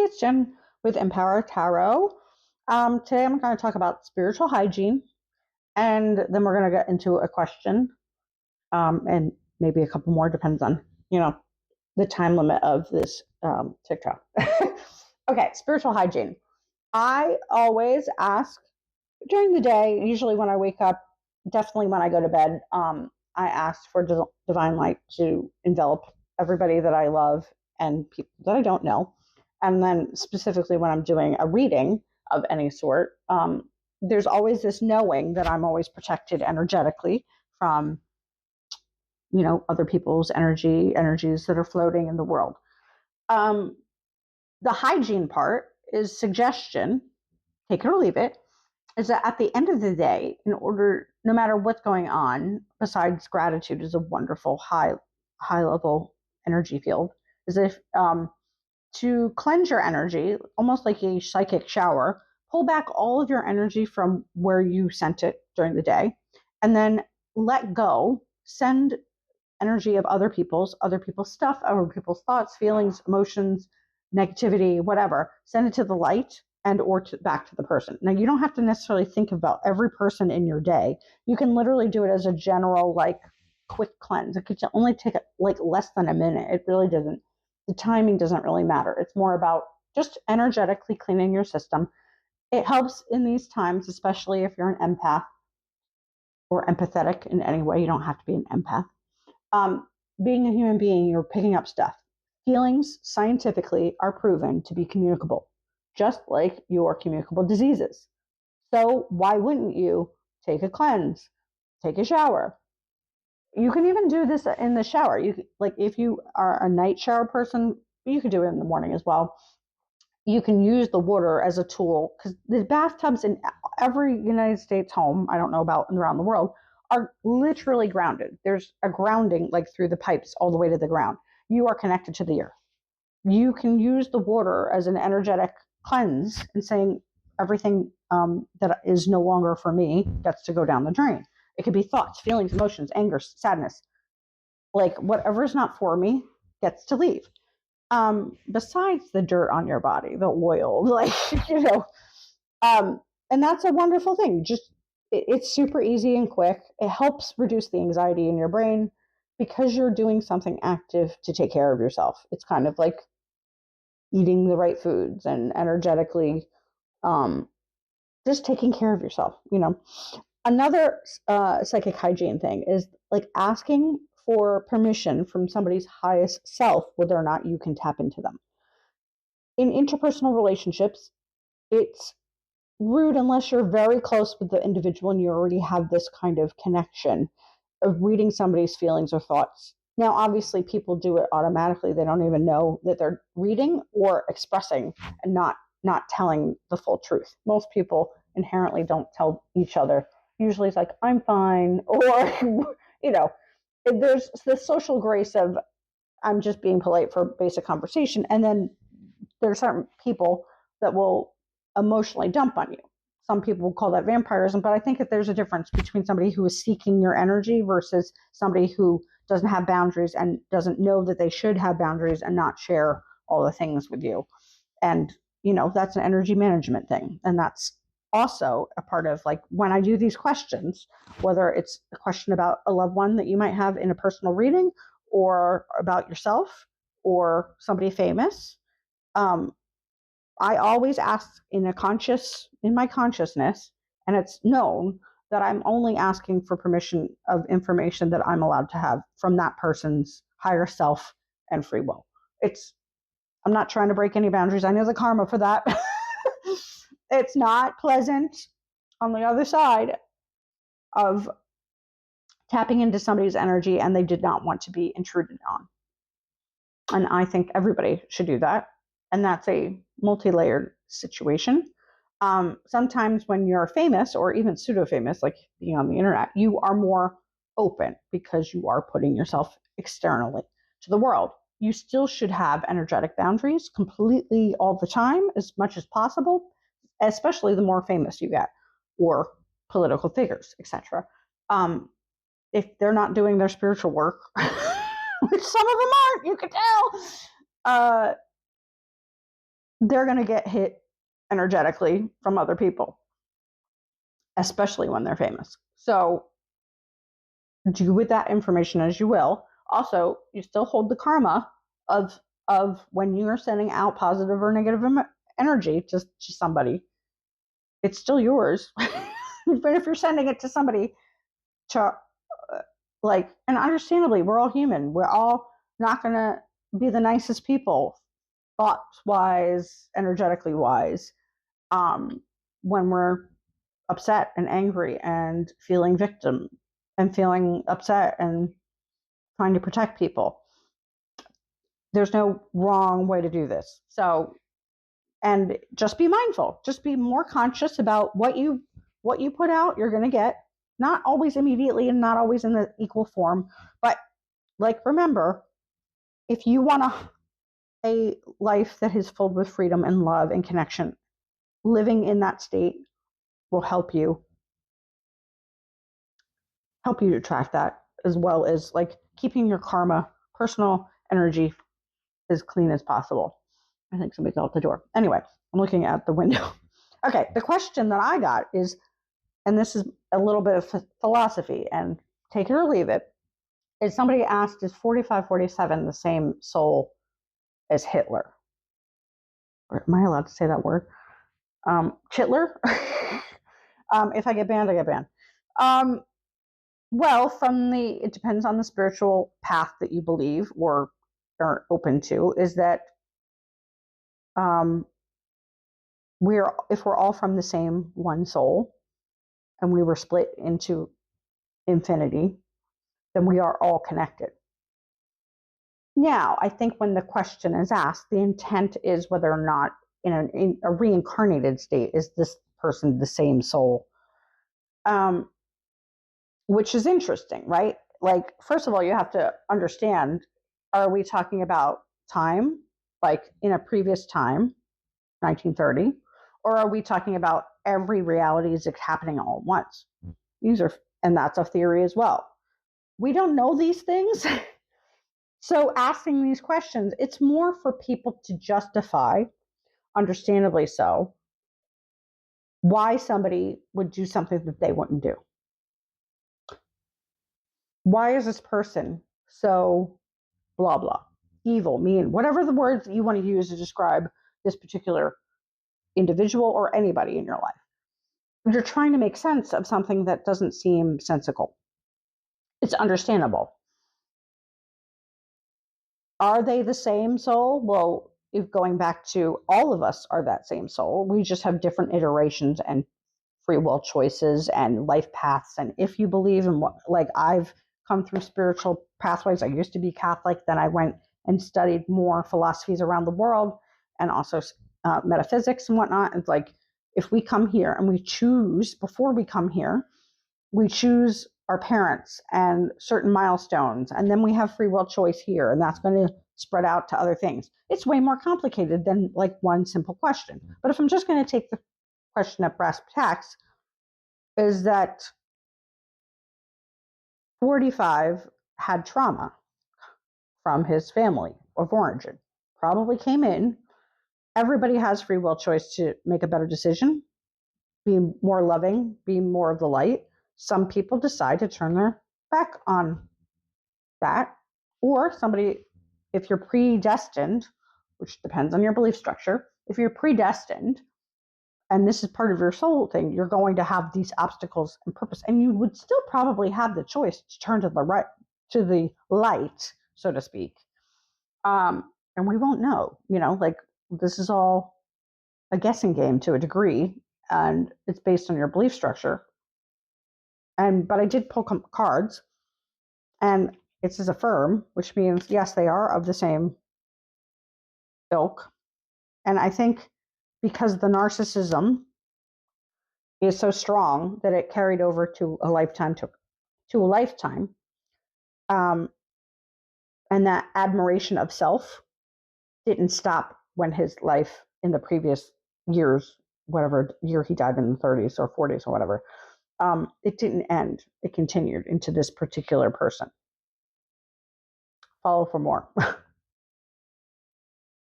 it's Jen with Empower Tarot. Today I'm going to talk about spiritual hygiene, and then we're going to get into a question, and maybe a couple more, depends on, the time limit of this TikTok. Okay, spiritual hygiene. I always ask during the day, usually when I wake up, definitely when I go to bed, I ask for divine light to envelop everybody that I love and people that I don't know. And then specifically when I'm doing a reading of any sort, there's always this knowing that I'm always protected energetically from, other people's energies that are floating in the world. Um, the hygiene part is suggestion, take it or leave it, is that at the end of the day, no matter what's going on, besides gratitude is a wonderful high level energy field, is if to cleanse your energy, almost like a psychic shower, pull back all of your energy from where you sent it during the day, and then let go, send energy of other people's stuff, other people's thoughts, feelings, emotions, negativity, whatever, send it to the light and or back to the person. Now, you don't have to necessarily think about every person in your day. You can literally do it as a general, quick cleanse. It could only take less than a minute. It really doesn't. The timing doesn't really matter. It's more about just energetically cleaning your system. It helps in these times, especially if you're an empath or empathetic in any way. You don't have to be an empath. Being a human being, you're picking up stuff. Feelings scientifically are proven to be communicable, just like your communicable diseases. So why wouldn't you take a cleanse, take a shower? You can even do this in the shower. If you are a night shower person, you could do it in the morning as well. You can use the water as a tool, because the bathtubs in every United States home, I don't know about around the world, are literally grounded. There's a grounding through the pipes all the way to the ground. You are connected to the earth. You can use the water as an energetic cleanse and saying everything that is no longer for me gets to go down the drain. It could be thoughts, feelings, emotions, anger, sadness. Whatever is not for me gets to leave. Besides the dirt on your body, the oil, and that's a wonderful thing. It's super easy and quick. It helps reduce the anxiety in your brain because you're doing something active to take care of yourself. It's kind of like eating the right foods and energetically, just taking care of yourself. Another psychic hygiene thing is asking for permission from somebody's highest self whether or not you can tap into them. In interpersonal relationships, it's rude unless you're very close with the individual and you already have this kind of connection of reading somebody's feelings or thoughts. Now, obviously, people do it automatically. They don't even know that they're reading or expressing and not telling the full truth. Most people inherently don't tell each other. Usually it's like, I'm fine, or, there's the social grace of I'm just being polite for basic conversation. And then there are certain people that will emotionally dump on you. Some people call that vampirism, but I think that there's a difference between somebody who is seeking your energy versus somebody who doesn't have boundaries and doesn't know that they should have boundaries and not share all the things with you. And, that's an energy management thing. And that's also a part of when I do these questions, whether it's a question about a loved one that you might have in a personal reading or about yourself or somebody famous. I always ask in my consciousness, and it's known that I'm only asking for permission of information that I'm allowed to have from that person's higher self and free will. I'm not trying to break any boundaries. I know the karma for that. It's not pleasant on the other side of tapping into somebody's energy and they did not want to be intruded on. And I think everybody should do that. And that's a multi-layered situation. Sometimes when you're famous or even pseudo-famous, like being on the internet, you are more open because you are putting yourself externally to the world. You still should have energetic boundaries completely all the time, as much as possible, especially the more famous you get, or political figures, etc. If they're not doing their spiritual work, which some of them aren't, you can tell, they're going to get hit energetically from other people, especially when they're famous. So do with that information as you will. Also, you still hold the karma of when you are sending out positive or negative energy to somebody. It's still yours. But if you're sending it to somebody to and understandably, we're all human. We're all not going to be the nicest people, thoughts wise, energetically wise, when we're upset and angry and feeling victim and feeling upset and trying to protect people. There's no wrong way to do this. So, and just be mindful. Just be more conscious about what you put out, you're going to get. Not always immediately and not always in the equal form, but remember, if you want a life that is filled with freedom and love and connection, living in that state will help you to attract that, as well as keeping your karma, personal energy, as clean as possible. I think somebody's out the door. Anyway, I'm looking out the window. Okay, the question that I got is, and this is a little bit of philosophy, and take it or leave it, is somebody asked, is 4547 the same soul as Hitler? Or am I allowed to say that word? Chitler? If I get banned, I get banned. Well, it depends on the spiritual path that you believe or are open to, is that if we're all from the same one soul and we were split into infinity, then we are all connected. Now, I think when the question is asked, the intent is whether or not in a reincarnated state, is this person the same soul? Which is interesting, right? First of all, you have to understand, are we talking about time, in a previous time, 1930, or are we talking about every reality is happening all at once? And that's a theory as well. We don't know these things. So asking these questions, it's more for people to justify, understandably so, why somebody would do something that they wouldn't do. Why is this person so blah, blah, evil, mean, whatever the words that you want to use to describe this particular individual or anybody in your life? You're trying to make sense of something that doesn't seem sensical. It's understandable. Are they the same soul? Well, if going back to all of us are that same soul, we just have different iterations and free will choices and life paths. And if you believe in I've come through spiritual pathways. I used to be Catholic, then I went and studied more philosophies around the world and also metaphysics and whatnot. It's if we come here and we choose, before we come here, we choose our parents and certain milestones, and then we have free will choice here, and that's going to spread out to other things. It's way more complicated than one simple question. But if I'm just going to take the question at brass tacks, is that 45 had trauma from his family of origin, probably came in. Everybody has free will choice to make a better decision, be more loving, be more of the light. Some people decide to turn their back on that, or somebody, if you're predestined, which depends on your belief structure, if you're predestined and this is part of your soul thing, you're going to have these obstacles and purpose, and you would still probably have the choice to turn to the right, to the light, so to speak. And we won't know, this is all a guessing game to a degree, and it's based on your belief structure. But I did pull cards, and it's as a firm, which means yes, they are of the same ilk. And I think because the narcissism is so strong that it carried over to a lifetime, and that admiration of self didn't stop when his life in the previous years, whatever year he died in the 30s or 40s or whatever, it didn't end. It continued into this particular person. Follow for more.